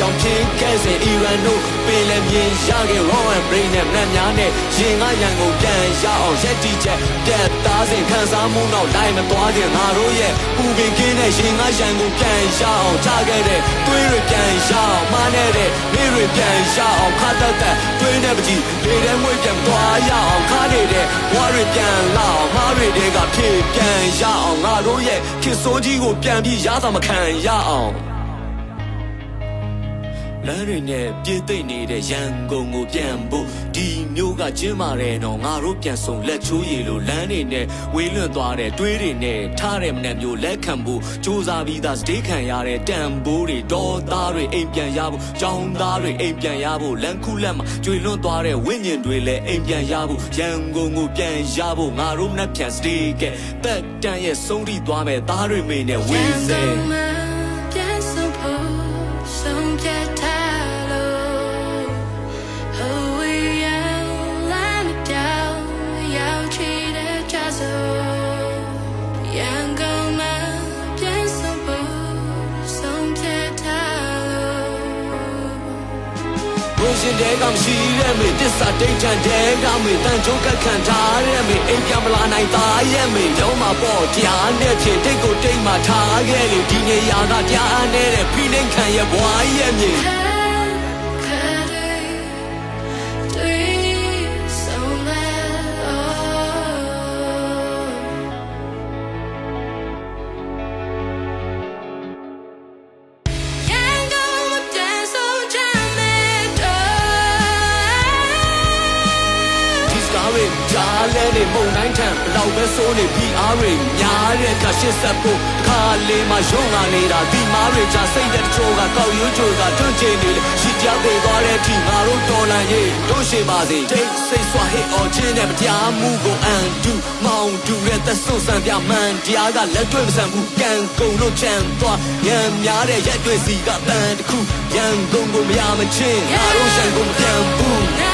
ရောင်ဖြစ်ခဲ့စဉ်အီရန်တို့ပင်လည်းမြင်ရခဲ့ raw and brain နဲ့မနှက်များနဲ့ရင်ကရန်ကုန်ပြန်ရအောင်ရက်တီချက်ပြတ်သားစဉ်ခံစားမှုနောက်လိုက်မသွားခင်ငါတို့ရဲ့ပူပင်ကင်းတဲ့ရင်ကရန်ကုန်ပြန်ရအောင်ချခဲ့တဲ့တွေးတွေပြန်ရအောင်မားနေတဲ့နေ့တွေပြန်ရအောင်ခါတတ်တဲ့တွေးနဲ့ပကြီးလေထဲမွေးပြန်သွားရအောင်ခါနေတဲ့ဘွားတွေပြန်လာအောင်မားတွေကဖြစ်ပြန်ရအောင်ငါတို့ရဲ့ခေတ်ဆိုးကြီးကိုပြန်ပြီးရသာမခံရအောင်လမ်းတွေနဲ့ပြည့်သိမ့်နေတဲ့ရန်ကုန်ကိုပြန်ဖို့ဒီမျိုးကကျင်းမာတယ်နော်ငါတို့ပြန်ဆုံလက်ချိုးရည်လို့လမ်းတွေနဲ့ဝေးလွန့်သွားတဲ့တွေးတွေနဲ့ထားတဲ့မနဲ့မျိုးလက်ခံဖို့စူးစမ်းပြီးသားစတေးခံရတဲ့တန်ဖိုးတွေဒေါ်သားတွေအိမ်ပြန်ရဖို့ကြောင်းသားတွေအိမ်ပြန်ရဖို့လမ်းခုလက်မှာကျွေလွန့်သွားတဲ့ဝိညာဉ်တွေလည်းအိမ်ပြန်ရဖို့ရန်ကုန်ကိုပြန်ရဖို့ငါတို့မနဲ့ပြန်စတေးကတက်တန်ရဲ့ဆုံးထိသွားမဲ့သားတွေမိနဲ့ဝေးစေရှင်တဲ့ကမရှိတဲ့မေတစ္ဆာတိတ်ထန်တဲ့ကမေတန်ချုံကခံထားတဲ့မေအိမ်ပြန်မလာနိုင်သားရဲ့မေတော့မှာပေါ့တရားနဲ့ဖြင့်တိတ်ကိုတိတ်မှထားခဲ့လေဒီနေရာကတရားနဲ့တဲ့ဖိနှိမ်ခံရဲ့ဘွားရဲ့မြေကြားလဲနေမုံတိုင်းထံဘလောက်ပဲစိုးနေပြီးအားတွေများတဲ့အခါရှစ်ဆက်ဖို့ခါလေးမှရုံငါနေတာဒီမားတွေချစိတ်တဲ့တချို့ကကောက်ရွှေချိုကတွန့်ချင်နေလေရှိကြပေသွားတဲ့အထိငါတို့တော်လန်ရေးတို့ရှိပါစေတိတ်စိတ်ဆွာဟစ်အော်ချင်းတဲ့တရားမှုကိုအန်တူမောင်တူတဲ့သက်စွန့်ဆန်ပြမှန်တရားကလက်တွေ့မဆန်ဘူးကံကုန်လို့ချမ်းသွားရံများတဲ့ရက်တွေစီကတန်တခုရန်ကုန်ကိုမရမချင်းငါတို့ရှန်ကုန်မပြန်ဘူး